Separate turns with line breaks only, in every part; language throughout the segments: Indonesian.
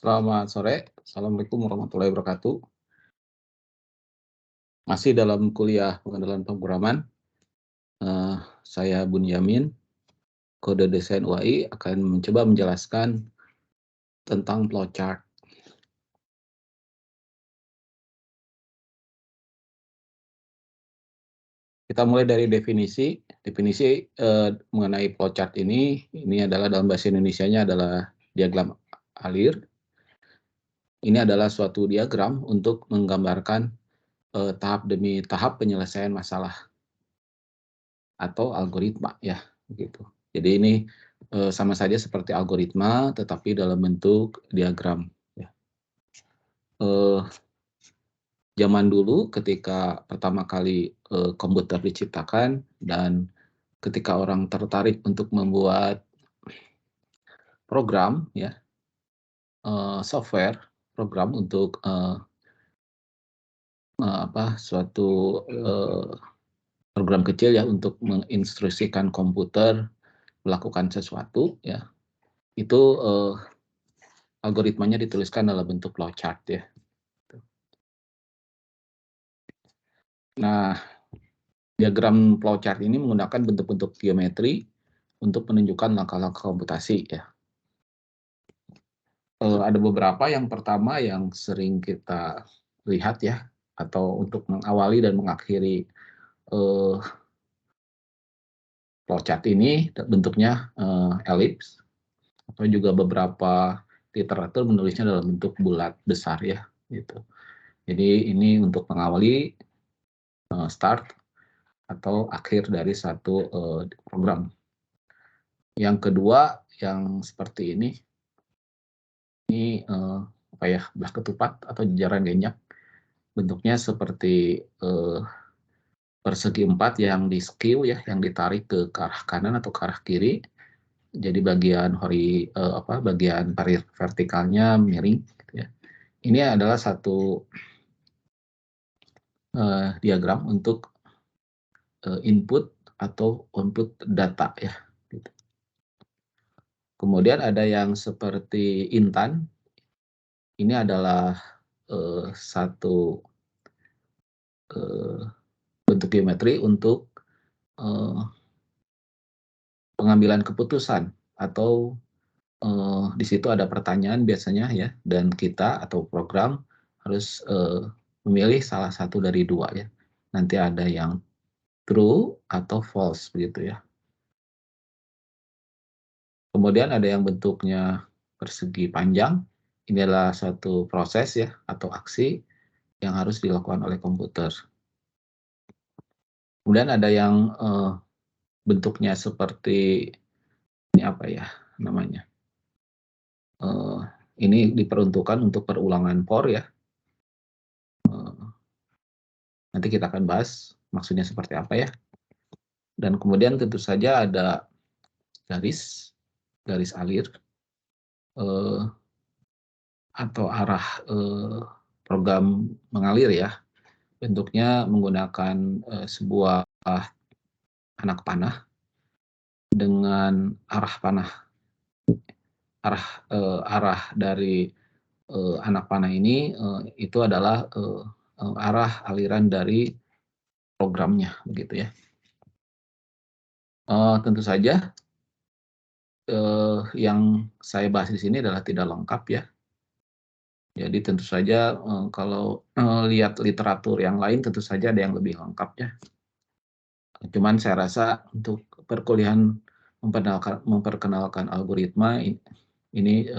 Selamat sore, Assalamualaikum warahmatullahi wabarakatuh. Masih dalam kuliah pengenalan pemrograman, eee, saya Bunyamin, kode desain UI akan mencoba menjelaskan tentang flowchart. Kita mulai dari definisi. Mengenai flowchart ini adalah dalam bahasa Indonesianya adalah diagram alir. Ini adalah suatu diagram untuk menggambarkan, tahap demi tahap penyelesaian masalah atau algoritma ya, begitu. Jadi ini, sama saja seperti algoritma tetapi dalam bentuk diagram ya. Eee, Zaman dulu ketika pertama kali, komputer diciptakan dan ketika orang tertarik untuk membuat program ya, software, program untuk, suatu, program kecil ya untuk menginstruksikan komputer melakukan sesuatu ya, itu, algoritmanya dituliskan dalam bentuk flowchart ya. Nah, diagram flowchart ini menggunakan bentuk-bentuk geometri untuk menunjukkan langkah-langkah komputasi ya. Ada beberapa, yang pertama yang sering kita lihat ya, atau untuk mengawali dan mengakhiri, eee, flowchart ini bentuknya, elips, atau juga beberapa literatur menulisnya dalam bentuk bulat besar ya, gitu. Jadi ini untuk mengawali, start atau akhir dari satu, program. Yang kedua yang seperti ini, belah ketupat atau jajaran genjang, bentuknya seperti, persegi empat yang di-skew ya, yang ditarik ke arah kanan atau ke arah kiri. Jadi bagian vertikalnya miring gitu ya. Ini adalah satu, diagram untuk, input atau output data ya, gitu. Kemudian ada yang seperti intan, ini adalah, satu, eee, bentuk geometri untuk, eee, pengambilan keputusan atau, di situ ada pertanyaan biasanya ya, dan kita atau program harus, memilih salah satu dari 2 ya. Nanti ada yang true atau false begitu ya. Kemudian ada yang bentuknya persegi panjang, ini adalah suatu proses ya atau aksi yang harus dilakukan oleh komputer. Kemudian ada yang, bentuknya seperti ini apa ya namanya, eee, ini diperuntukkan untuk perulangan for ya, eee, nanti kita akan bahas maksudnya seperti apa ya. Dan kemudian tentu saja ada garis, garis alir, eee, atau arah, program mengalir ya, bentuknya menggunakan, sebuah anak panah dengan arah panah, arah dari, anak panah ini, itu adalah, arah aliran dari programnya begitu ya. Tentu saja, yang saya bahas di sini adalah tidak lengkap ya. Jadi tentu saja, kalau, lihat literatur yang lain tentu saja ada yang lebih lengkap ya. Cuman saya rasa untuk perkuliahan memperkenalkan algoritma ini,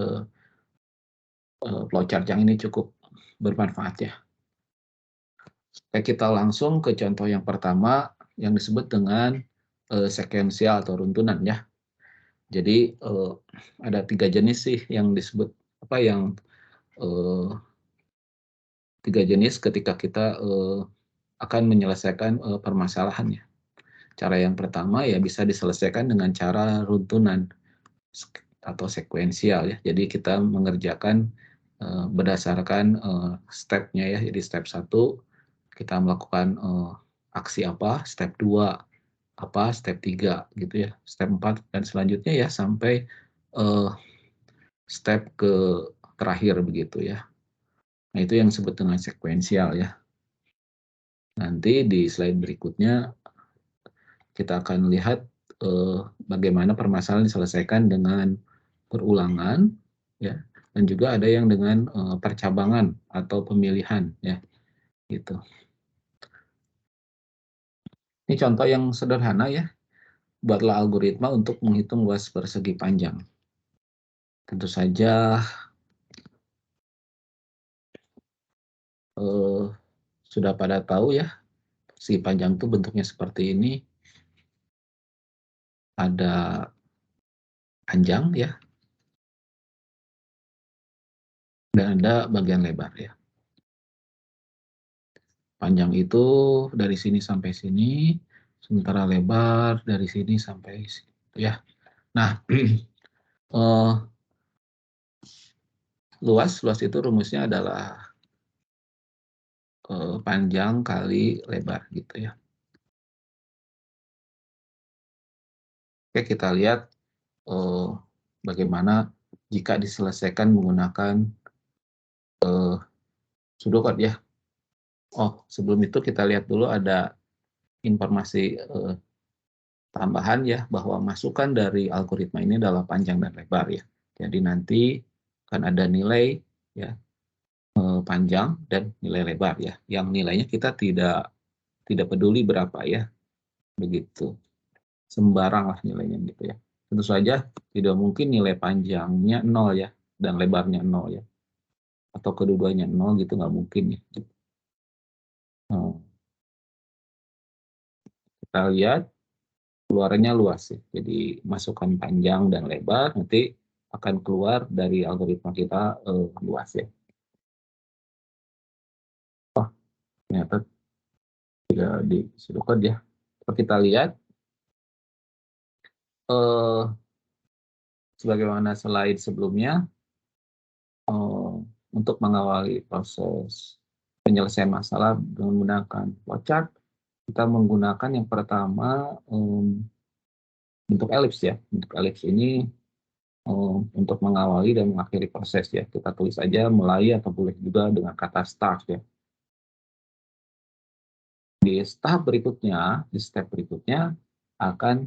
flowchart yang ini cukup bermanfaat ya. Oke, kita langsung ke contoh yang pertama yang disebut dengan, sekuensial atau runtunan ya. Jadi, ada 3 jenis sih yang disebut apa yang, eee, 3 jenis ketika kita, akan menyelesaikan, permasalahannya. Cara yang pertama ya bisa diselesaikan dengan cara runtunan atau sekuensial ya. Jadi kita mengerjakan, berdasarkan, step-nya ya. Jadi step 1 kita melakukan, aksi apa, step 2 apa, step 3 gitu ya, step 4 dan selanjutnya ya sampai, eee, step ke terakhir begitu ya. Nah, itu yang disebut dengan sekuensial ya. Nanti di slide berikutnya kita akan lihat bagaimana permasalahan diselesaikan dengan perulangan ya, dan juga ada yang dengan percabangan atau pemilihan ya, gitu. Ini contoh yang sederhana ya. Buatlah algoritma untuk menghitung luas persegi panjang. Tentu saja sudah pada tahu ya, persegi panjang itu bentuknya seperti ini. Ada panjang ya, dan ada bagian lebar ya. Panjang itu dari sini sampai sini, sementara lebar dari sini sampai situ ya. Nah, luas itu rumusnya adalah panjang kali lebar gitu ya. Oke, kita lihat bagaimana jika diselesaikan menggunakan pseudocode ya. Oh, sebelum itu kita lihat dulu ada informasi tambahan ya, bahwa masukan dari algoritma ini adalah panjang dan lebar ya. Jadi nanti akan ada nilai ya, panjang dan nilai lebar ya. Yang nilainya kita tidak peduli berapa ya, begitu. Sembarang lah nilainya gitu ya. Tentu saja tidak mungkin nilai panjangnya 0 ya, dan lebarnya 0 ya. Atau kedua-duanya 0 gitu, nggak mungkin ya. Kita lihat keluarnya luas ya. Jadi masukkan panjang dan lebar nanti akan keluar dari algoritma kita luas ya. Oh, ternyata tidak di pseudocode ya. Kalau kita lihat sebagaimana slide sebelumnya, untuk mengawali proses penyelesaian masalah dengan menggunakan flowchart, kita menggunakan yang pertama bentuk elips ya. Bentuk elips ini untuk mengawali dan mengakhiri proses ya. Kita tulis aja mulai atau boleh juga dengan kata start ya. Di tahap berikutnya, di step berikutnya akan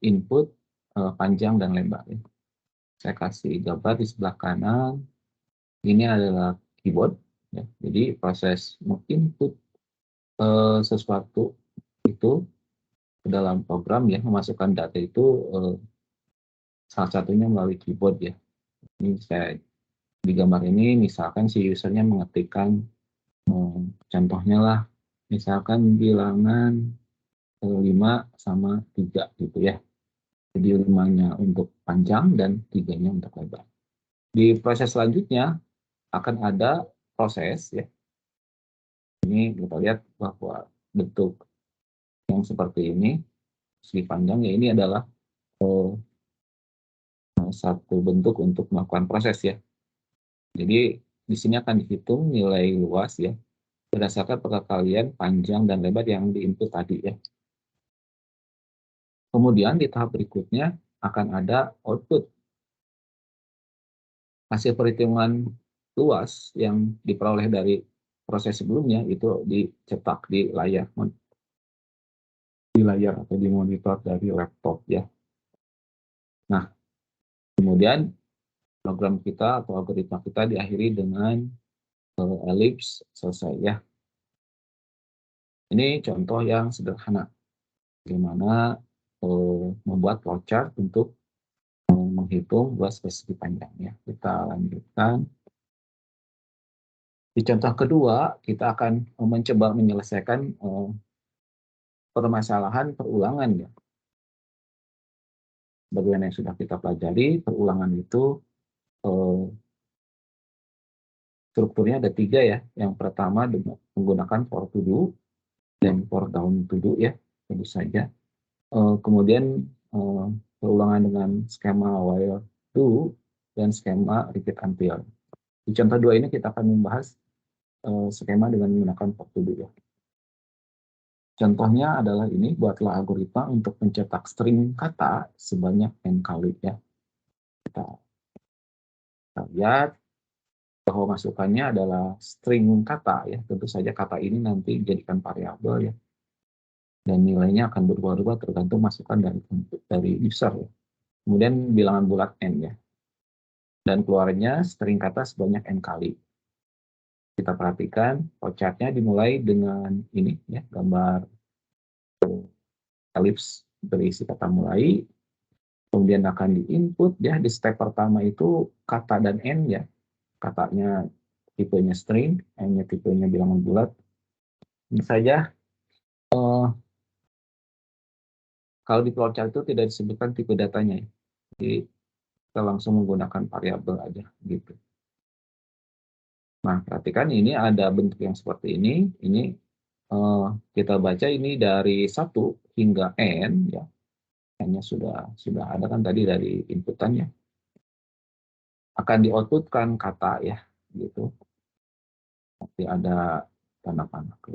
input panjang dan lebar ya. Saya kasih gambar di sebelah kanan. Ini adalah keyboard ya. Jadi proses menginput sesuatu itu ke dalam program ya, memasukkan data itu salah satunya melalui keyboard ya. Ini saya di gambar ini misalkan si usernya mengetikkan contohnya lah, misalkan bilangan 5 sama 3 gitu ya. Jadi 5-nya untuk panjang dan 3-nya untuk lebar. Di proses selanjutnya akan ada proses ya. Ini kita lihat bahwa bentuk yang seperti ini, segi panjang ya, ini adalah satu bentuk untuk melakukan proses ya. Jadi di sini akan dihitung nilai luas ya, berdasarkan perkalian panjang dan lebar yang diinput tadi ya. Kemudian di tahap berikutnya akan ada output. Hasil perhitungan luas yang diperoleh dari proses sebelumnya itu dicetak di layar atau di monitor dari laptop ya. Nah, kemudian program kita atau algoritma kita diakhiri dengan elips selesai ya. Ini contoh yang sederhana bagaimana membuat flowchart untuk menghitung luas persegi panjangnya. Kita lanjutkan. Di contoh kedua, kita akan mencoba menyelesaikan permasalahan perulangan ya. Bagaimana yang sudah kita pelajari, perulangan itu strukturnya ada 3 ya. Yang pertama dengan menggunakan for to do dan for down to do ya, tentu saja. Kemudian perulangan dengan skema while do dan skema repeat until. Di contoh 2 ini kita akan membahas skema dengan menggunakan for to do ya. Contohnya adalah ini, buatlah algoritma untuk mencetak string kata sebanyak n kali ya. Kita lihat bahwa masukannya adalah string kata ya, tentu saja kata ini nanti dijadikan variabel ya, dan nilainya akan berubah-ubah tergantung masukan dari user ya. Kemudian bilangan bulat n ya, dan keluarnya string kata sebanyak n kali. Kita perhatikan flowchart-nya dimulai dengan ini ya, gambar elips berisi kata mulai, kemudian akan di-input ya, di step pertama itu kata dan n ya, katanya tipenya string, n-nya tipenya bilangan bulat. Tentu saja kalau di flowchart itu tidak disebutkan tipe datanya ya. Jadi kita langsung menggunakan variabel aja gitu. Nah, perhatikan ini ada bentuk yang seperti ini. Ini kita baca ini dari 1 hingga n ya. N-nya sudah ada kan tadi dari inputannya. Akan di-outputkan kata ya gitu. Nanti ada tanda panah ke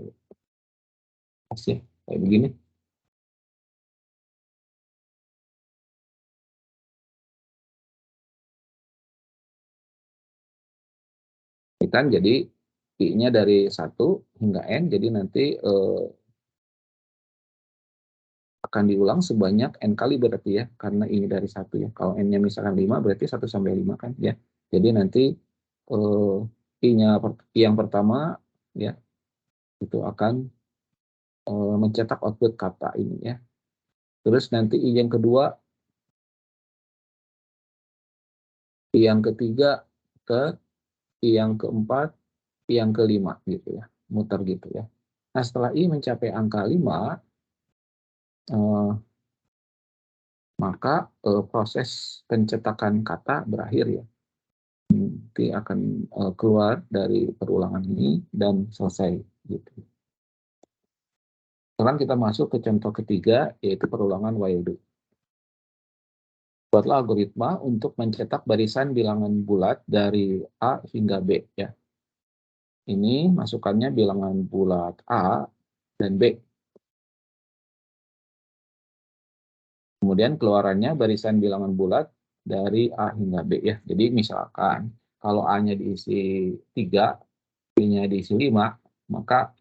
atas ya, kayak begini. Kan jadi I-nya dari 1 hingga n, jadi nanti akan diulang sebanyak n kali berarti ya, karena ini dari 1 ya. Kalau n-nya misalkan 5 berarti 1 sampai 5 kan ya. Jadi nanti I-nya yang pertama ya itu akan mencetak output kata ini ya. Terus nanti I yang kedua, I yang ketiga, I yang keempat, I yang kelima gitu ya. Muter gitu ya. Nah, setelah I mencapai angka 5, maka proses pencetakan kata berakhir ya. Nanti akan keluar dari perulangan ini dan selesai gitu. Sekarang kita masuk ke contoh ketiga, yaitu perulangan while do. Buatlah algoritma untuk mencetak barisan bilangan bulat dari A hingga B ya. Ini masukannya bilangan bulat A dan B. Kemudian keluarannya barisan bilangan bulat dari A hingga B ya. Jadi misalkan kalau A-nya diisi 3, B-nya diisi 5, maka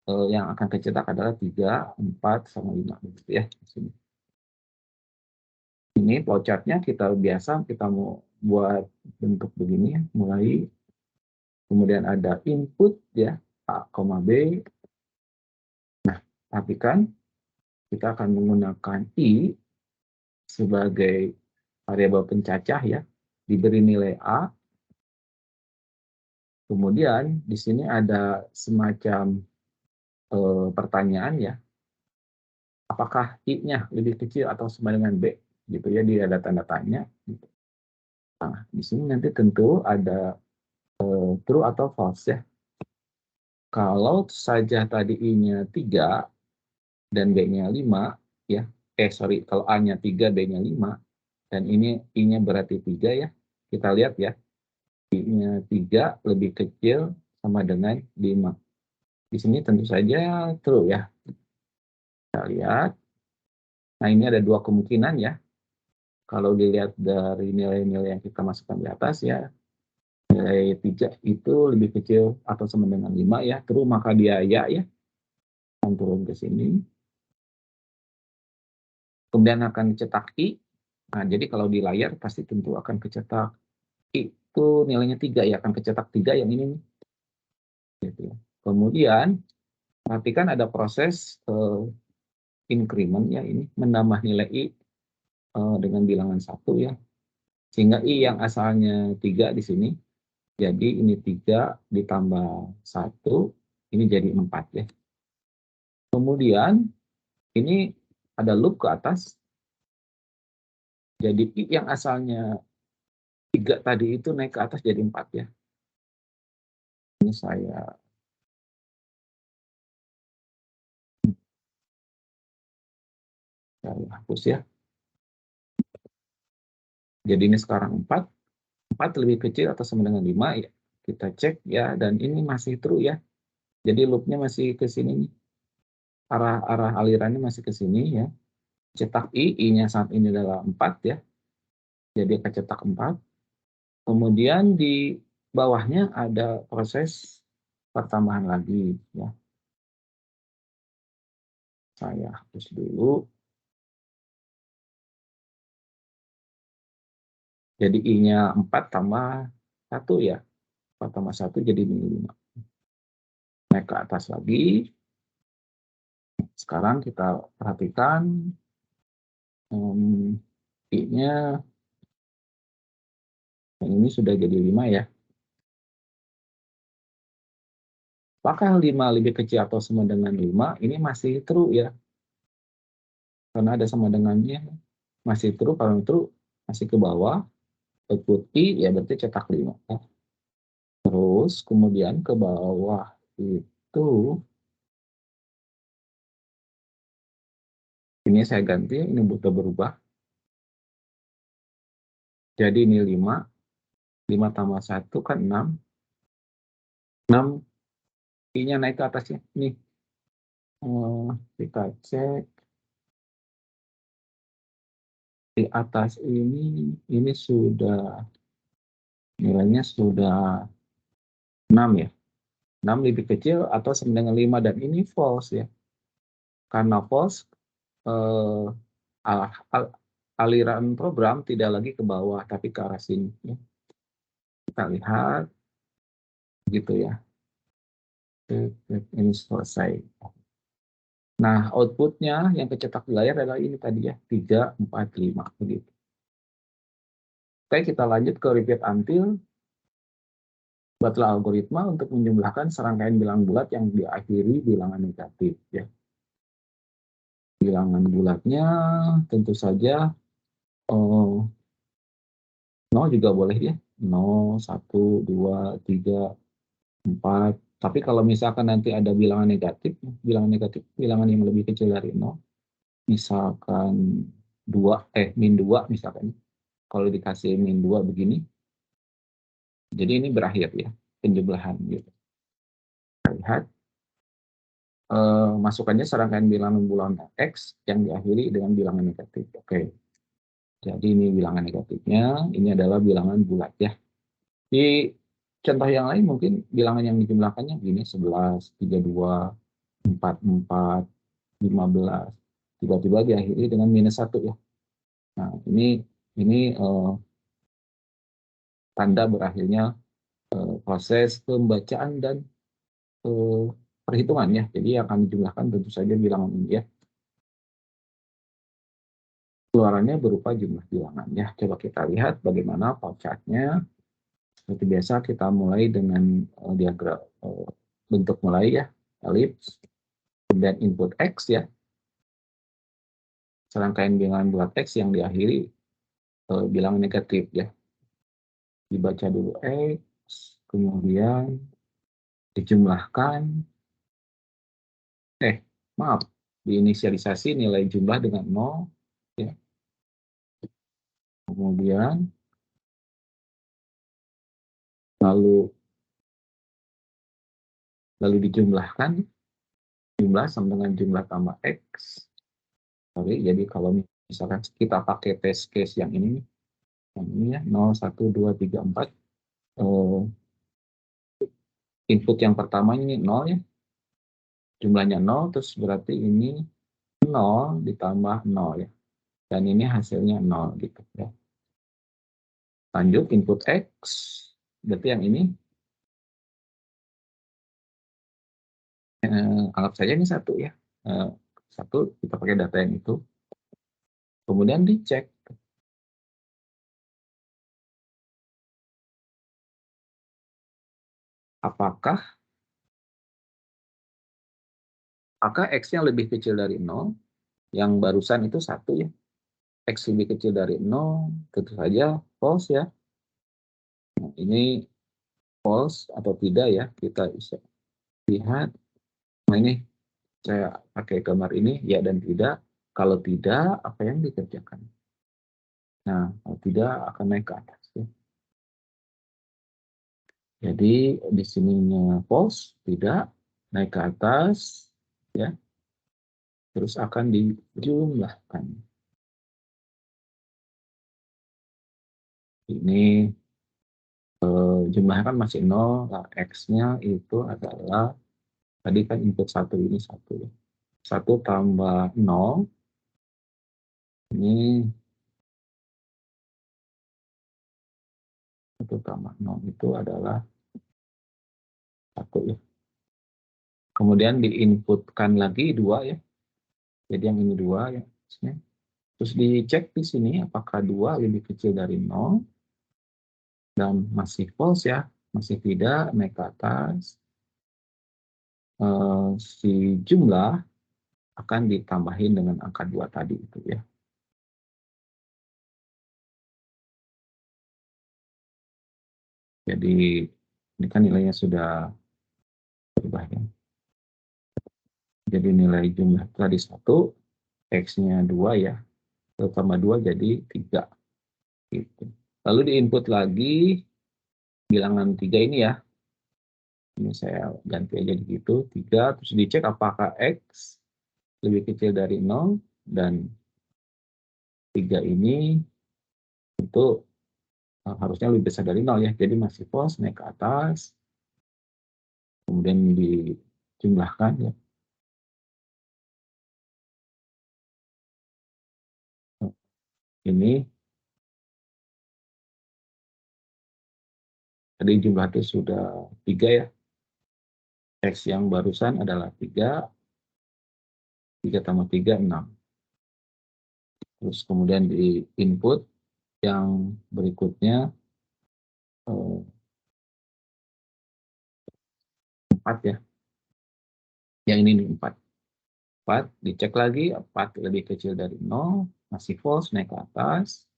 yang akan kecetak adalah 3, 4, sama 5 gitu ya. Ini flowchart-nya kita mau buat bentuk begini ya, mulai kemudian ada input ya, A, B. Nah, perhatikan kita akan menggunakan I sebagai variabel pencacah ya, diberi nilai A. Kemudian di sini ada semacam pertanyaan ya, apakah I-nya lebih kecil atau sama dengan B gitu ya, dia ada tanda tanya. Nah, di sini nanti tentu ada true atau false ya. Kalau saja tadi I-nya 3 dan B-nya 5 ya. Kalau A-nya 3, B-nya 5 dan ini I-nya berarti 3 ya. Kita lihat ya. I-nya 3 lebih kecil sama dengan 5. Di sini tentu saja true ya. Kita lihat. Nah, ini ada dua kemungkinan ya. Kalau dilihat dari nilai-nilai yang kita masukkan di atas ya, nilai 3 itu lebih kecil atau sama dengan 5 ya, true maka dia ya. Akan turun ke sini. Kemudian akan dicetak I. Nah, jadi kalau di layar pasti tentu akan kecetak I itu nilainya 3 ya, akan kecetak 3 yang ini nih. Gitu ya. Kemudian perhatikan ada proses increment ya, ini menambah nilai I dengan bilangan 1 ya. Sehingga I yang asalnya 3 di sini, jadi ini 3 ditambah 1, ini jadi 4 ya. Kemudian ini ada loop ke atas, jadi I yang asalnya 3 tadi itu naik ke atas jadi 4 ya. Ini saya hapus ya. Jadi ini sekarang 4 lebih kecil atau sama dengan 5 ya. Kita cek ya, dan ini masih true ya. Jadi loopnya masih ke sini nih. Arah alirannya masih ke sini ya. Cetak I-nya saat ini adalah 4 ya. Jadi kecetak 4. Kemudian di bawahnya ada proses pertambahan lagi ya. Saya hapus dulu. Jadi I-nya 4 tambah 1 ya. 4 tambah 1 jadi 5. Naik ke atas lagi. Sekarang kita perhatikan I-nya yang ini sudah jadi 5 ya. Apakah 5 lebih kecil atau sama dengan 5? Ini masih true ya. Karena ada sama dengannya. Masih true, kalau true masih ke bawah. Output I ya berarti cetak 5. Terus kemudian ke bawah itu, ini saya ganti, ini butuh berubah. Jadi ini 5. 5 tambah 1 kan 6. 6 I-nya naik ke atasnya. Nih. Kita cek. Di atas ini sudah, nilainya sudah 6 ya. 6 lebih kecil atau sama dengan 5 dan ini false ya. Karena false, aliran program tidak lagi ke bawah tapi ke arah sini ya. Kita lihat gitu ya. Ini selesai. Nah, outputnya yang kecetak di layar adalah ini tadi ya, 3, 4, 5 begitu. Oke, kita lanjut ke repeat until. Buatlah algoritma untuk menjumlahkan serangkaian bilangan bulat yang diakhiri bilangan negatif ya. Bilangan bulatnya tentu saja 0 juga boleh ya. 0, 1, 2, 3, 4. Tapi kalau misalkan nanti ada bilangan negatif, bilangan yang lebih kecil dari 0, misalkan min 2 misalkan. Kalau dikasih min 2 begini, jadi ini berakhir ya, penjumlahan gitu. Kita lihat, masukannya serangkaian bilangan bulat X yang diakhiri dengan bilangan negatif. Oke, jadi ini bilangan negatifnya, ini adalah bilangan bulat ya. Di contoh yang lain mungkin bilangan yang dijumlahkannya gini, 11, 32, 44, 15. Tiba-tiba diakhiri dengan minus 1 ya. Nah, ini tanda berakhirnya proses pembacaan dan perhitungan ya. Jadi yang akan dijumlahkan tentu saja bilangan ini ya. Keluarannya berupa jumlah bilangan ya. Coba kita lihat bagaimana flowchart-nya. Seperti biasa kita mulai dengan diagram bentuk mulai ya, elips, kemudian input X ya. Serangkaian bilangan bulat X yang diakhiri bilangan negatif ya. Dibaca dulu X, kemudian dijumlahkan. Maaf, diinisialisasi nilai jumlah dengan 0 ya. Kemudian lalu dijumlahkan, jumlah sama dengan jumlah tambah X. Jadi kalau misalkan kita pakai test case yang ini ya, 0, 1, 2, 3, 4. Input yang pertama ini 0 ya. Jumlahnya 0, terus berarti ini 0 ditambah 0 ya. Dan ini hasilnya 0 gitu ya. Lanjut input X, berarti yang ini anggap saja ini 1 ya. 1 kita pakai data yang itu. Kemudian dicek. Apakah X-nya lebih kecil dari 0? Yang barusan itu 1 ya. X lebih kecil dari 0, tentu saja false ya. Nah, ini false atau tidak ya, kita bisa lihat. Nah ini saya pakai gambar ini, ya dan tidak. Kalau tidak, apa yang dikerjakan? Nah, kalau tidak akan naik ke atas ya. Jadi di sininya false, tidak, naik ke atas ya. Terus akan dijumlahkan. Ini jumlahnya kan masih 0, nah X-nya itu adalah, tadi kan input 1 ini 1 ya. 1 tambah 0, ini 1 tambah 0 itu adalah 1 ya. Kemudian diinputkan lagi 2 ya. Jadi yang ini 2 ya. Terus dicek di sini apakah 2 lebih kecil dari 0 dan masih false ya. Masih tidak, naik ke atas. Si jumlah akan ditambahin dengan angka 2 tadi itu ya. Jadi ini kan nilainya sudah berubah ya. Jadi nilai jumlah tadi 1, X-nya 2 ya. 1 tambah 2 jadi 3. Gitu. Lalu diinput lagi bilangan 3 ini ya. Ini saya ganti aja gitu, 3. Terus dicek apakah X lebih kecil dari 0 dan 3 ini itu harusnya lebih besar dari 0 ya. Jadi masih false, naik ke atas. Kemudian dijumlahkan ya. Ini tadi jumlah itu sudah 3 ya. X yang barusan adalah 3. 3 tambah 3, 6. Terus kemudian di input yang berikutnya 4 ya. Yang ini nih 4. 4, dicek lagi 4 lebih kecil dari 0, masih false, naik ke atas.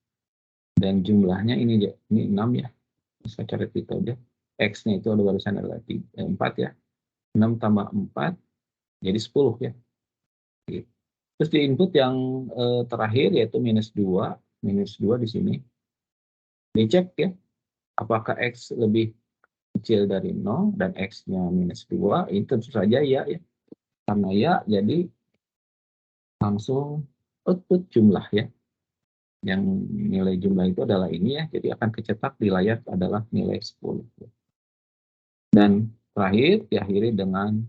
Dan jumlahnya ini 6 ya. Bisa coret itu aja. X-nya itu ada barusan adalah 4 ya. 6 tambah 4 jadi 10 ya. Gitu. Terus di input yang terakhir yaitu minus 2. Minus 2 di sini. Dicek ya. Apakah X lebih kecil dari 0 dan X-nya minus 2. Ini tentu saja ya. Karena ya, jadi langsung output jumlah ya. Yang nilai jumlah itu adalah ini ya. Jadi akan kecetak di layar adalah nilai 10. Dan terakhir diakhiri dengan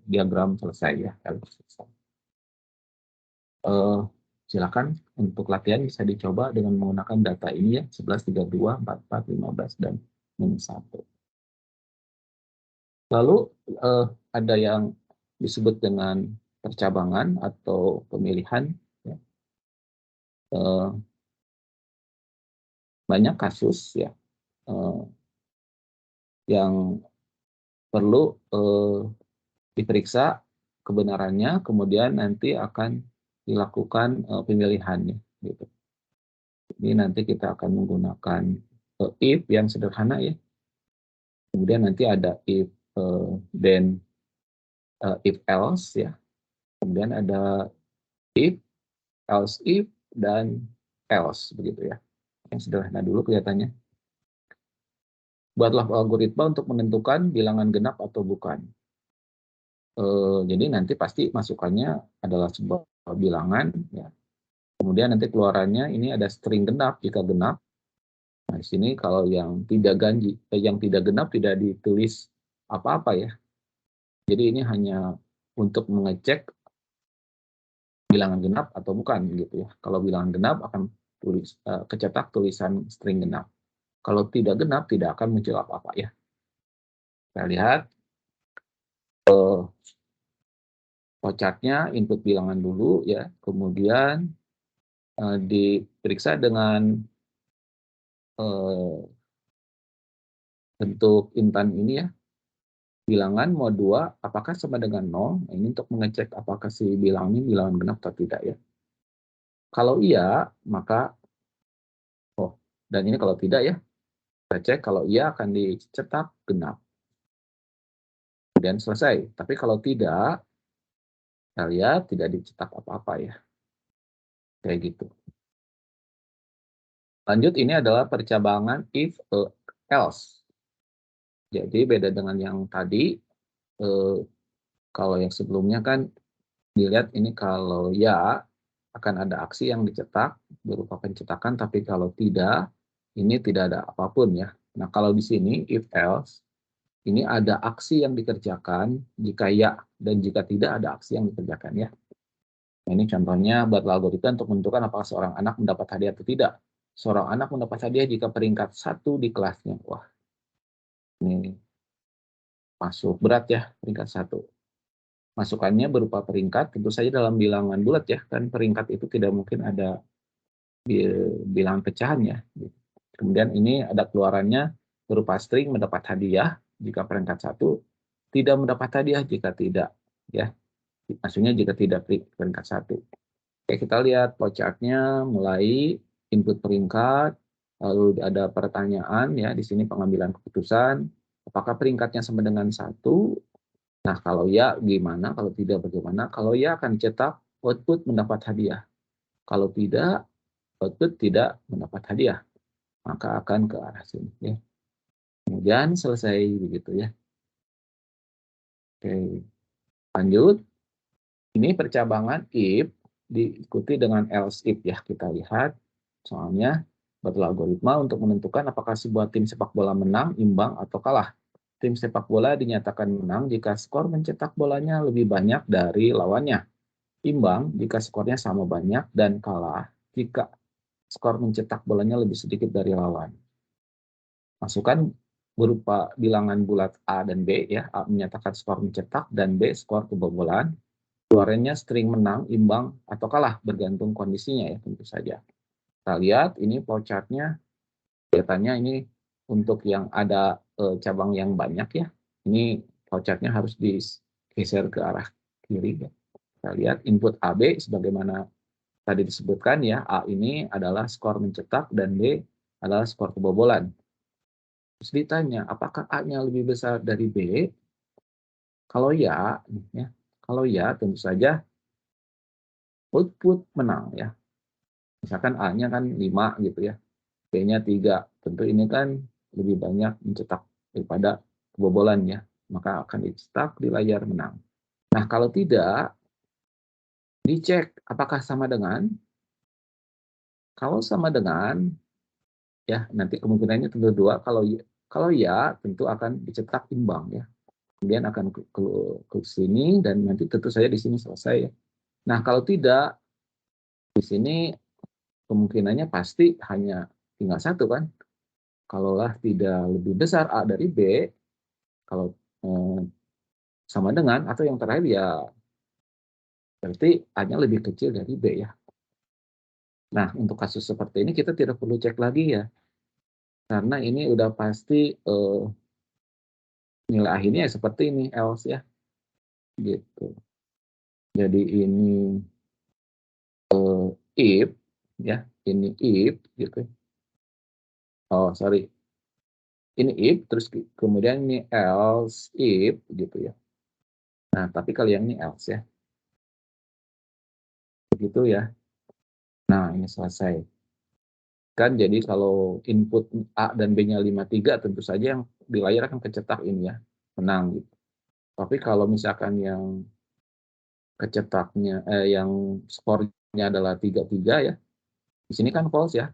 diagram selesai ya. Silakan untuk latihan bisa dicoba dengan menggunakan data ini ya, 11, 32, 44, 15, dan -1. Lalu ada yang disebut dengan percabangan atau pemilihan. Ya. Banyak kasus ya yang perlu diperiksa kebenarannya, kemudian nanti akan dilakukan pemilihannya. Gitu. Ini nanti kita akan menggunakan if yang sederhana ya. Kemudian nanti ada if, then, if else ya. Kemudian ada if, else if, dan else begitu ya. Yang sederhana dulu kelihatannya. Buatlah algoritma untuk menentukan bilangan genap atau bukan. Jadi nanti pasti masukannya adalah sebuah bilangan ya. Kemudian nanti keluarannya ini ada string genap jika genap. Nah, di sini kalau yang tidak genap tidak ditulis apa-apa ya. Jadi ini hanya untuk mengecek bilangan genap atau bukan gitu ya. Kalau bilangan genap akan kecetak tulisan string genap. Kalau tidak genap tidak akan muncul apa-apa ya. Kita lihat flowchart-nya, input bilangan dulu ya, kemudian diperiksa dengan bentuk intan ini ya, bilangan mau 2 apakah sama dengan 0. Nah, ini untuk mengecek apakah si bilangan ini bilangan genap atau tidak ya. Kalau iya maka dan ini kalau tidak ya, kita cek kalau iya akan dicetak genap. Kemudian selesai. Tapi kalau tidak, kita lihat tidak dicetak apa-apa ya. Kayak gitu. Lanjut, ini adalah percabangan if else. Jadi beda dengan yang tadi, kalau yang sebelumnya kan dilihat ini kalau ya akan ada aksi yang dicetak berupa pencetakan, tapi kalau tidak ini tidak ada apapun ya. Nah, kalau di sini if else, ini ada aksi yang dikerjakan jika ya dan jika tidak ada aksi yang dikerjakan ya. Nah, ini contohnya buat algoritma untuk menentukan apakah seorang anak mendapat hadiah atau tidak. Seorang anak mendapat hadiah jika peringkat 1 di kelasnya. Wah, ini masuk berat ya, peringkat 1. Masukannya berupa peringkat, tentu saja dalam bilangan bulat ya, kan peringkat itu tidak mungkin ada bilangan pecahan ya. Kemudian ini ada keluarannya berupa string mendapat hadiah jika peringkat 1, tidak mendapat hadiah jika tidak ya. Maksudnya jika tidak peringkat 1. Oke, kita lihat flowchart-nya mulai input peringkat, lalu ada pertanyaan ya, di sini pengambilan keputusan, apakah peringkatnya sama dengan 1? Nah, kalau ya gimana, kalau tidak bagaimana? Kalau ya akan cetak output mendapat hadiah. Kalau tidak, output tidak mendapat hadiah. Maka akan ke arah sini ya. Kemudian selesai begitu ya. Oke, lanjut. Ini percabangan if diikuti dengan else if ya. Kita lihat soalnya betul algoritma untuk menentukan apakah sebuah tim sepak bola menang, imbang, atau kalah. Tim sepak bola dinyatakan menang jika skor mencetak bolanya lebih banyak dari lawannya. Imbang jika skornya sama banyak, dan kalah jika skor mencetak bolanya lebih sedikit dari lawan. Masukan berupa bilangan bulat A dan B ya. A menyatakan skor mencetak dan B skor kebobolan. Keluarannya string menang, imbang, atau kalah bergantung kondisinya ya tentu saja. Kita lihat ini flowchart-nya, kelihatannya ini untuk yang ada cabang yang banyak ya. Ini flowchart-nya harus digeser ke arah kiri ya. Kita lihat input AB sebagaimana tadi disebutkan ya, A ini adalah skor mencetak dan B adalah skor kebobolan. Terus ditanya, apakah A-nya lebih besar dari B? Kalau ya, tentu saja output menang ya. Misalkan A-nya kan 5 gitu ya, B-nya 3. Tentu ini kan lebih banyak mencetak daripada kebobolan ya, maka akan dicetak di layar menang. Nah, kalau tidak, dicek apakah sama dengan. Kalau sama dengan, ya nanti kemungkinannya tentu 2. Kalau ya, tentu akan dicetak imbang ya. Kemudian akan ke sini dan nanti tentu saja di sini selesai ya. Nah, kalau tidak, di sini kemungkinannya pasti hanya tinggal 1 kan. Kalaulah tidak lebih besar A dari B, kalau sama dengan, atau yang terakhir ya berarti A-nya lebih kecil dari B ya. Nah, untuk kasus seperti ini kita tidak perlu cek lagi ya, karena ini udah pasti nilai akhirnya seperti ini, else ya, gitu. Jadi ini if, ya, ini if, gitu. Oh, sorry. Ini if, terus kemudian ini else if, gitu ya. Nah, tapi kalau yang ini else ya. Begitu ya. Nah, ini selesai. Kan jadi kalau input A dan B-nya 53, tentu saja yang di layar akan kecetak ini ya, menang gitu. Tapi kalau misalkan yang kecetaknya, yang skornya adalah 33 ya, di sini kan false ya.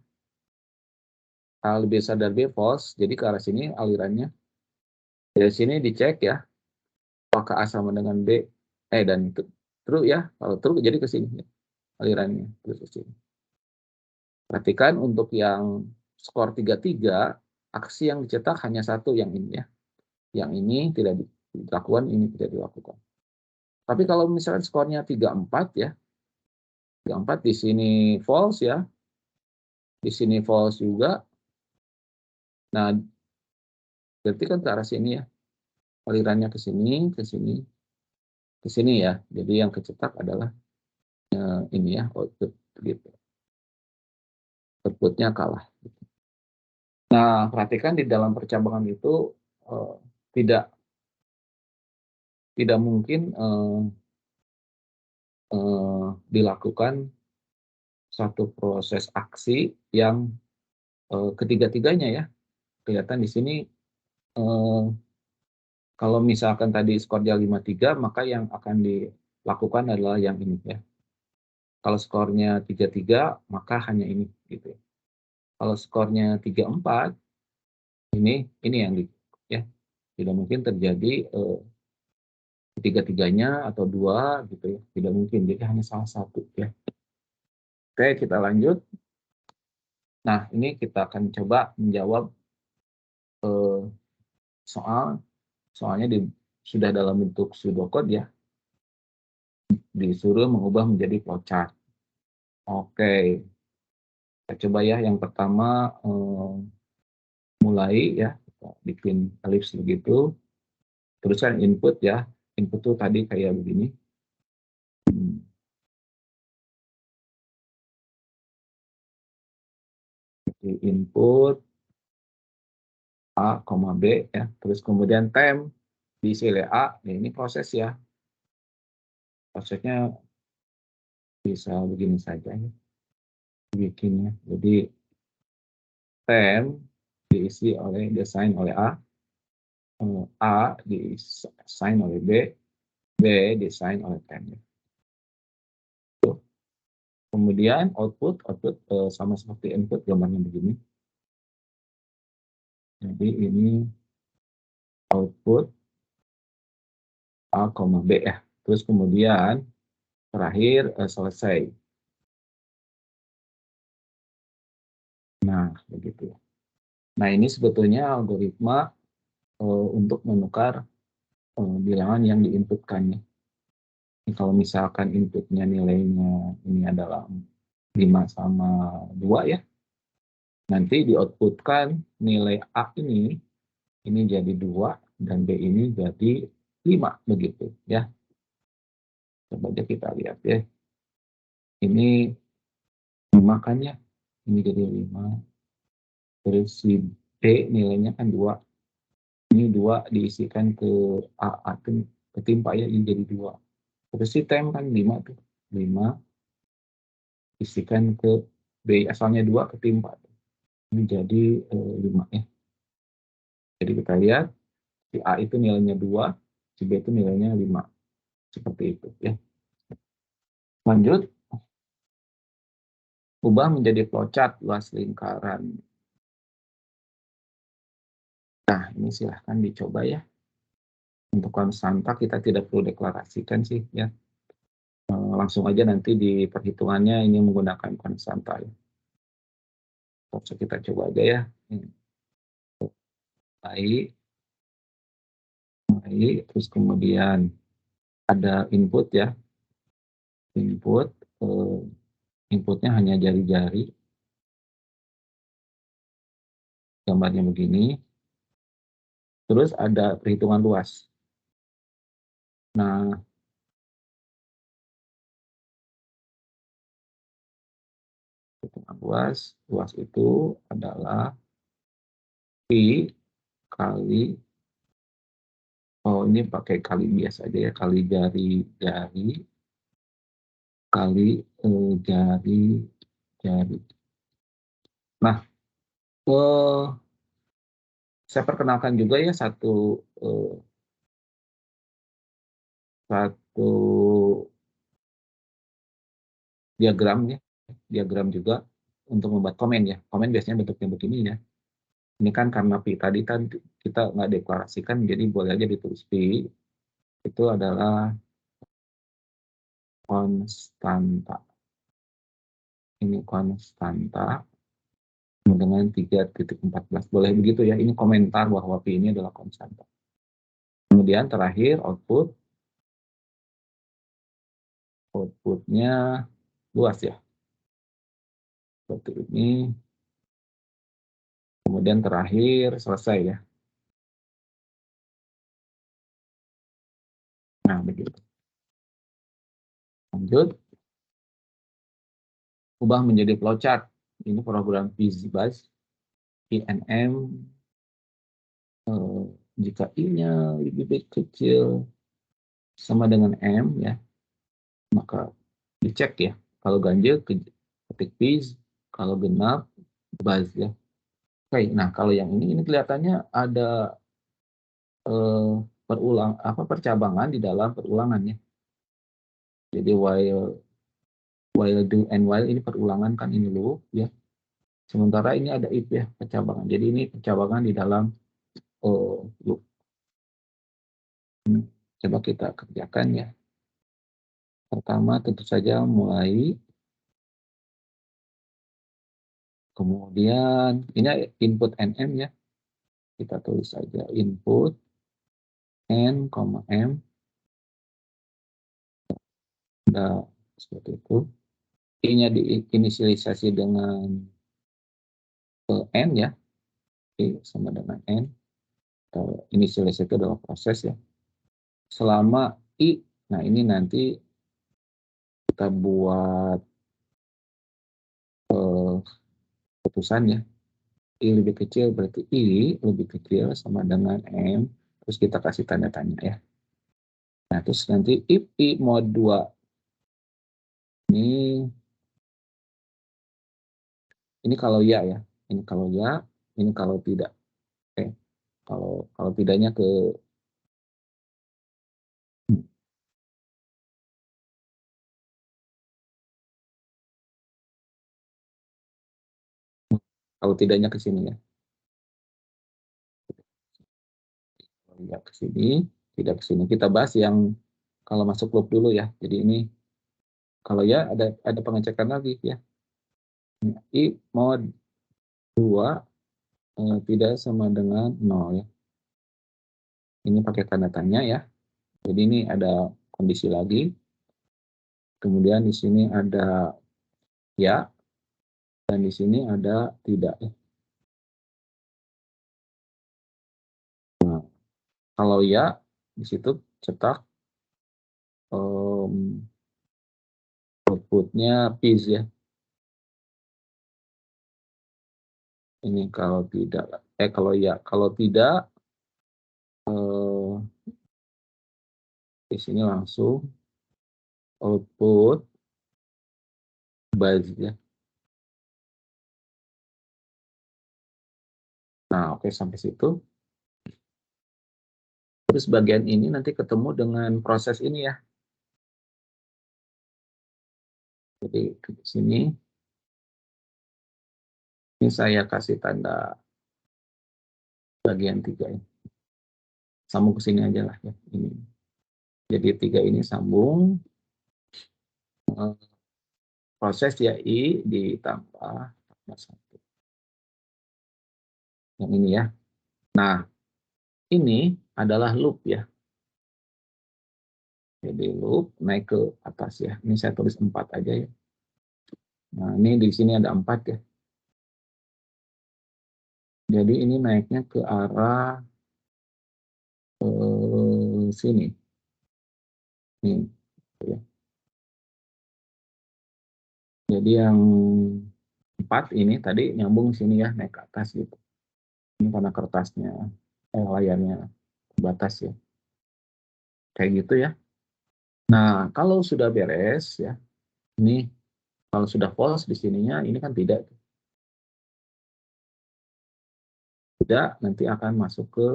A lebih besar dari B false, jadi ke arah sini alirannya. Dari sini dicek ya, apakah A sama dengan B, dan true ya, kalau true jadi ke sini ya, alirannya terus ke sini. Perhatikan untuk yang skor 33, aksi yang dicetak hanya 1 yang ini ya. Yang ini tidak dilakukan, ini tidak dilakukan. Tapi kalau misalkan skornya 34 ya, 34 di sini false ya, di sini false juga. Nah, berarti kan ke arah sini ya, alirannya ke sini, ke sini, ke sini ya. Jadi yang kecetak adalah ini ya, output gitu. Outputnya kalah. Nah, perhatikan di dalam percabangan itu tidak mungkin dilakukan satu proses aksi yang ketiga-tiganya ya. Kelihatan di sini kalau misalkan tadi skornya 53, maka yang akan dilakukan adalah yang ini ya. Kalau skornya 33, maka hanya ini gitu ya. Kalau skornya 3-4, ini yang ya tidak mungkin terjadi tiga-tiganya atau 2 gitu ya, tidak mungkin, jadi hanya salah satu ya. Oke, kita lanjut. Nah, ini kita akan coba menjawab soalnya sudah dalam bentuk pseudocode ya, disuruh mengubah menjadi flowchart. Oke, kita coba ya. Yang pertama mulai ya, kita bikin elips begitu, terus kan input ya, input tuh tadi kayak begini. Input A, B ya, terus kemudian temp diisi oleh A, ya ini proses ya. Prosesnya bisa begini saja ya, bikinnya. Jadi temp diisi oleh desain oleh A desain oleh B desain oleh temp. Kemudian output sama seperti input, gambarnya begini. Jadi ini output A, B ya. Terus kemudian terakhir selesai. Nah, begitu. Nah, ini sebetulnya algoritma untuk menukar bilangan yang diinputkannya. Ini kalau misalkan inputnya nilainya ini adalah 5 sama 2 ya, nanti di-outputkan nilai A ini jadi 2 dan B ini jadi 5 begitu ya. Coba aja kita lihat ya. Ini 5 kan ya, ini jadi 5. Terus si B nilainya kan 2. Ini 2 diisikan ke A ketimpa ya, ini jadi 2. Terus si temp kan 5 tuh. 5 isikan ke B, asalnya 2 ketimpa. Ini jadi 5 ya. Jadi kita lihat si A itu nilainya 2, si B itu nilainya 5. Seperti itu ya. Lanjut. Ubah menjadi flowchart luas lingkaran. Nah, ini silahkan dicoba ya. Untuk konstanta kita tidak perlu deklarasikan sih ya. Langsung aja nanti di perhitungannya ini menggunakan konstanta ya. Kita coba aja ya. Baik, terus kemudian ada input ya. Inputnya hanya jari-jari. Gambarnya begini. Terus ada perhitungan luas. Nah, perhitungan luas itu adalah pi kali, ini pakai kali biasa aja ya, kali jari-jari kali jari-jari. Nah, saya perkenalkan juga ya satu diagram juga untuk membuat komen ya. Komen biasanya bentuknya begini ya. Ini kan karena pi tadi kan kita nggak deklarasikan, jadi boleh aja ditulis pi. Itu adalah konstanta. Ini konstanta dengan 3.14. Boleh begitu ya. Ini komentar bahwa pi ini adalah konstanta. Kemudian terakhir outputnya luas ya. Seperti ini. Kemudian terakhir selesai ya. Nah, begitu. Lanjut. Ubah menjadi flowchart. Ini program PhysiBase, INM. Jika I-nya lebih kecil sama dengan M ya, maka dicek ya. Kalau ganjil ketik Phys, kalau genap base ya. Oke, nah kalau yang ini kelihatannya ada percabangan di dalam perulangannya. Jadi while do and while ini perulangan kan, ini loop ya. Sementara ini ada if ya, percabangan. Jadi ini percabangan di dalam loop. Coba kita kerjakan ya. Pertama tentu saja mulai. Kemudian ini input nm ya. Kita tulis saja input n, m. Nah, seperti itu. I-nya diinisialisasi dengan n ya. I sama dengan n. Inisialisasi itu adalah proses ya. Selama I, nah ini nanti kita buat putusan ya. I lebih kecil berarti I lebih kecil sama dengan M. Terus kita kasih tanda tanya ya. Nah terus nanti if I mod 2 ini kalau ya ya. Ini kalau ya, ini kalau tidak. Oke. Kalau tidaknya ke kalau tidaknya ke sini ya. Kalau ya ke sini, tidak ke sini. Kita bahas yang kalau masuk loop dulu ya. Jadi ini kalau ya ada pengecekan lagi ya. I mod 2 tidak sama dengan 0 ya. Ini pakai tanda tanya ya. Jadi ini ada kondisi lagi. Kemudian di sini ada ya dan di sini ada tidak ya. Nah, kalau ya di situ cetak outputnya peace ya. Ini kalau tidak kalau ya kalau tidak di sini langsung output buzz ya. Nah, oke sampai situ. Terus bagian ini nanti ketemu dengan proses ini ya. Jadi ke sini ini saya kasih tanda bagian 3 ya. Sambung ke sini aja lah ya ini. Jadi 3 ini sambung proses ya I ditambah 1. Yang ini ya. Nah, ini adalah loop ya. Jadi loop naik ke atas ya. Ini saya tulis 4 aja ya. Nah, ini di sini ada 4 ya. Jadi ini naiknya ke arah sini. Nih, ya. Jadi yang 4 ini tadi nyambung sini ya, naik ke atas gitu. Ini karena kertasnya, layarnya terbatas ya. Kayak gitu ya. Nah, kalau sudah beres ya, ini kalau sudah false di sininya, ini kan tidak. Tidak, nanti akan masuk ke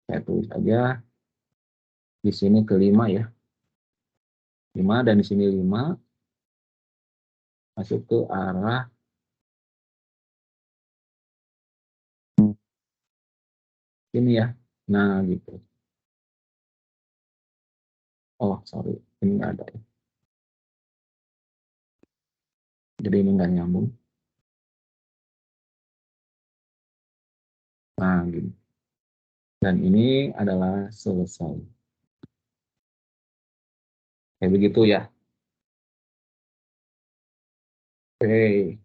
saya tulis aja di sini ke 5 ya. 5 dan di sini 5 masuk ke arah ini ya. Nah, gitu. Oh, sorry. Ini nggak ada. Jadi ini nggak nyambung. Nah, gini. Dan ini adalah selesai. Kayak begitu ya. Oke.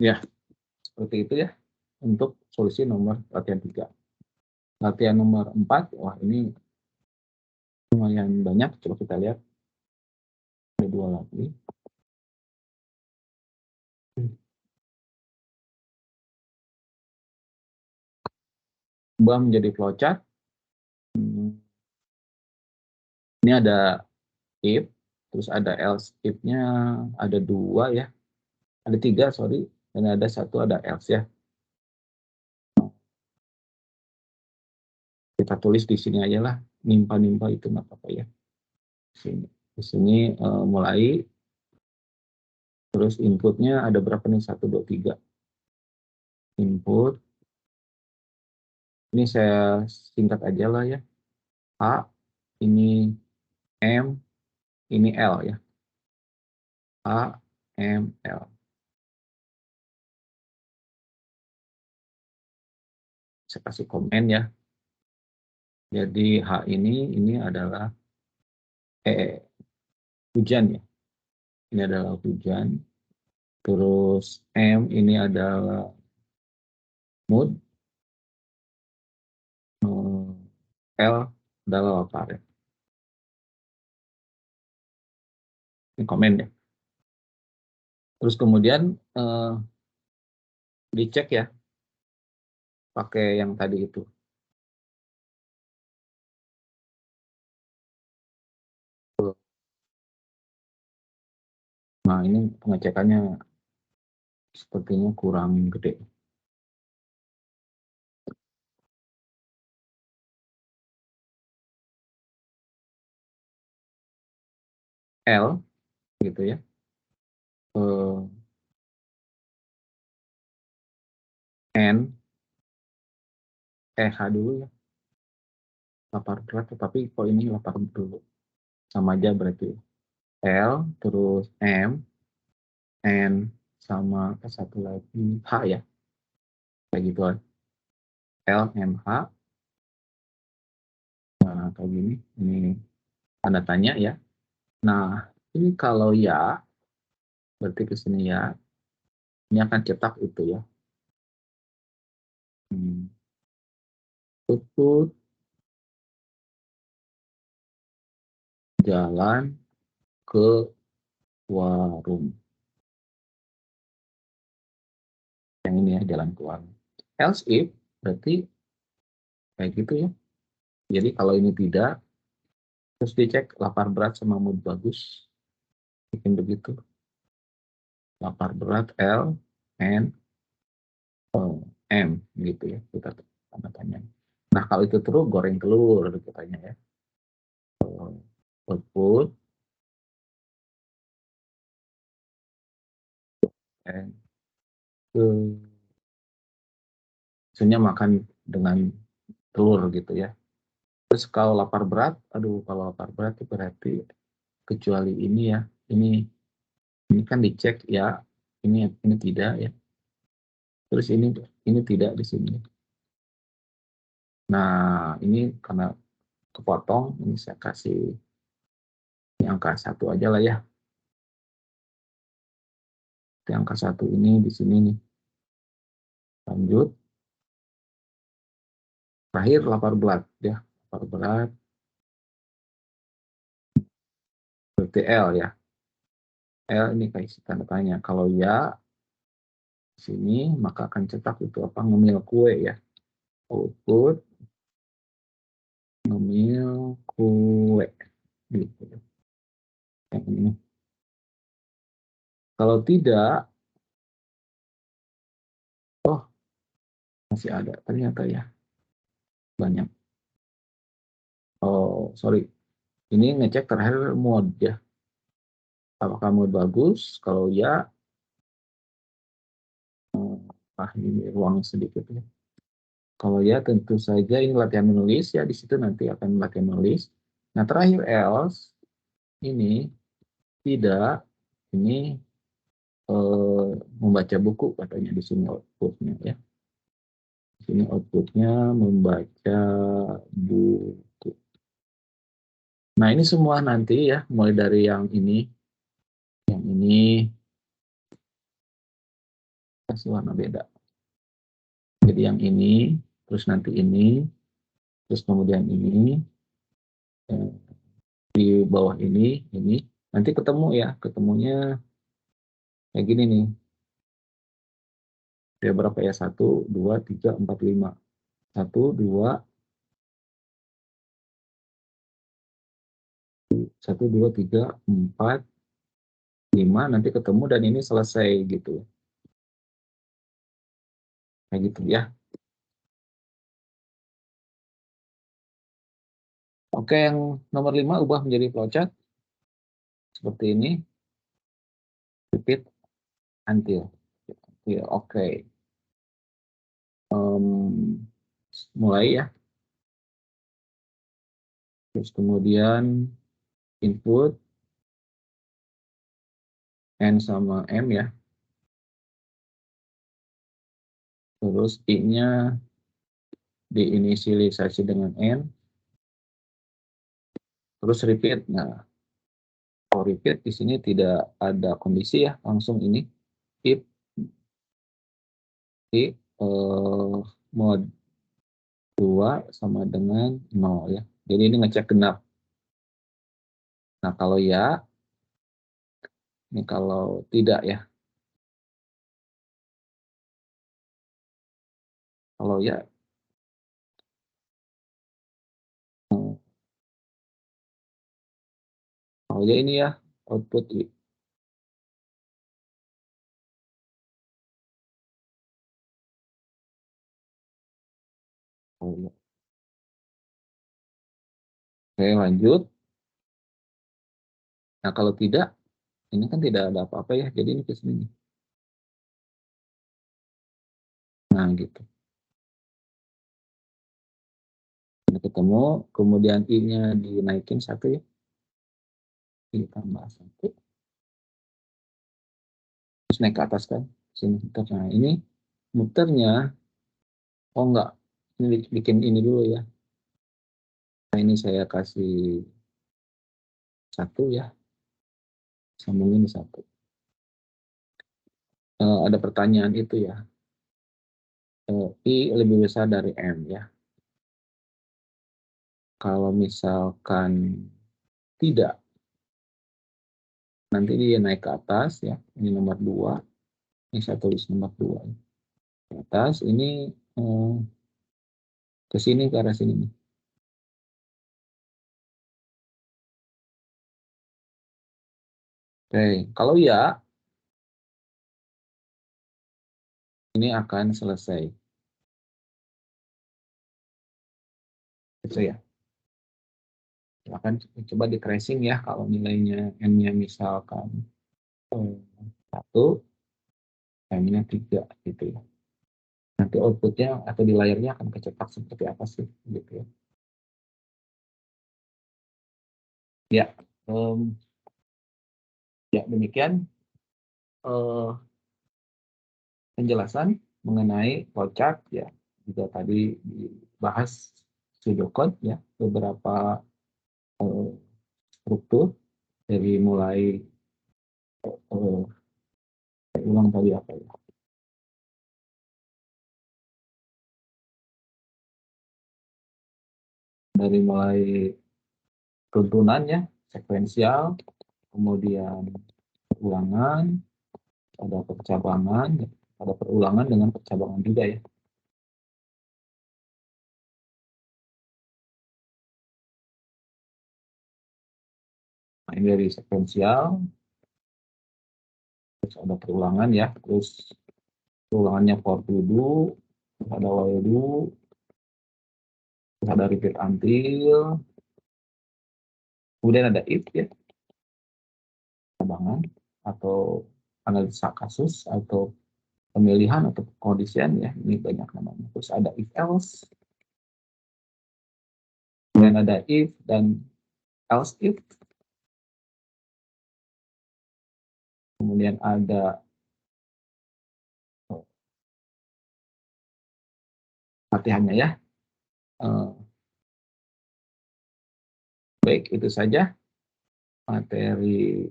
Ya, seperti itu ya. Untuk solusi nomor latihan 3. Latihan nomor 4, wah ini lumayan banyak. Coba kita lihat. Ada 2 lagi. Ubah menjadi flowchart. Ini ada if, terus ada else if-nya ada 2 ya. Ada 3, sorry. Dan ada 1 ada else ya. Kita tulis di sini aja lah, nimpa-nimpa itu nggak apa-apa ya. Di sini mulai, terus inputnya ada berapa nih, 1, 2, 3. Input, ini saya singkat aja lah ya. A, ini M, ini L ya. A, M, L. Saya kasih komen ya. Jadi H ini adalah hujan ya. Ini adalah hujan. Terus M ini adalah mood. L adalah lapar ya. Ini komen ya. Terus kemudian dicek ya, pakai yang tadi itu. Nah, ini pengecekannya sepertinya kurang gede. L gitu ya. N, H dulu ya. Lapar berat, tapi kok ini lapar dulu. Sama aja berarti. L, terus M, N, sama satu lagi H ya. Kayak gitu kan. L, M, H. Nah, kayak gini. Ini tanda tanya ya. Nah, ini kalau ya, berarti ke sini ya. Ini akan cetak itu ya. Tutut jalan ke warung. Yang ini ya, jalan ke warung. Else if, berarti kayak gitu ya. Jadi kalau ini tidak, terus dicek lapar berat sama mood bagus. Bikin begitu. Lapar berat L, N, O, M gitu ya. Kita tanda tanya. Nah kalau itu true, goreng telur katanya ya. Output and maksudnya makan dengan telur gitu ya. Terus kalau lapar berat, aduh kalau lapar berat itu berarti kecuali ini ya, ini kan dicek ya, ini tidak ya. Terus ini tidak di sini. Nah ini karena kepotong, ini saya kasih ini angka 1 aja lah ya. Di angka 1 ini di sini nih. Lanjut. Terakhir lapar berat ya, lapar berat. Berarti L ya. L ini kayak tanda tanya. Kalau ya di sini maka akan cetak itu apa, ngemil kue ya. Output ngemil kue gitu. Yang ini. Kalau tidak, oh masih ada ternyata ya, banyak. Oh sorry, ini ngecek terakhir mode ya. Apakah mode bagus? Kalau ya, ini ruang sedikit ya. Kalau ya tentu saja ini latihan menulis ya, di situ nanti akan latihan menulis. Nah terakhir else ini tidak, ini membaca buku katanya di sini outputnya ya. Di sini outputnya membaca buku. Nah ini semua nanti ya, mulai dari yang ini kasih warna beda. Jadi yang ini, terus nanti ini, terus kemudian ini, di bawah ini, nanti ketemu ya, ketemunya kayak gini nih. Ada berapa ya? 1, 2, 3, 4, 5. 1, 2, 1, 2, 3, 4, 5, nanti ketemu dan ini selesai gitu. Kayak gitu ya. Oke, yang nomor 5 ubah menjadi flowchart seperti ini. Repeat until. Ya, oke. Mulai ya. Terus kemudian input N sama M ya. Terus I-nya diinisialisasi dengan N. Terus repeat. Nah, kalau repeat di sini tidak ada kondisi ya, langsung ini if I mode 2 sama dengan 0 ya. Jadi ini ngecek genap. Nah, kalau ya, ini kalau tidak ya. Kalau ya, kalau ya ini ya, output oh, ya. Oke, lanjut. Nah, kalau tidak, ini kan tidak ada apa-apa ya, jadi ini ke sini. Nah, gitu. Ini ketemu, kemudian I-nya dinaikin 1 ya. Ditambah 1. Terus naik ke atas kan. Sini muter. Nah, ini muternya, oh enggak, ini bikin ini dulu ya. Nah, ini saya kasih 1 ya. Sambungin 1. Ada pertanyaan itu ya. I lebih besar dari M ya. Kalau misalkan tidak, nanti dia naik ke atas ya. Ini nomor 2. Ini saya tulis nomor 2. Ke atas, ini ke sini, ke arah sini nih. Oke, kalau ya, ini akan selesai. Gitu ya. Akan coba di tracing ya, kalau nilainya N-nya misalkan 1, M-nya 3 gitu ya. Nanti outputnya atau di layarnya akan kecetak seperti apa sih gitu ya. Ya, ya demikian penjelasan mengenai flowchart ya. Juga tadi dibahas pseudocode ya, beberapa struktur dari mulai ulang tadi apa ya, dari mulai runtunannya sekuensial, kemudian ulangan, ada percabangan, ada perulangan dengan percabangan juga ya. Nah, ini dari sekuensial, terus ada perulangan ya, terus perulangannya for to do, terus ada while do, terus ada repeat until, kemudian ada if ya, percabangan atau analisa kasus atau pemilihan atau kondisian ya, ini banyak namanya. Terus ada if else, kemudian ada if dan else if, kemudian ada latihannya ya. Baik, itu saja materi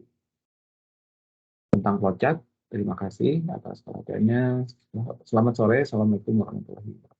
tentang flowchart. Terima kasih atas perhatiannya. Selamat sore. Assalamualaikum warahmatullahi wabarakatuh.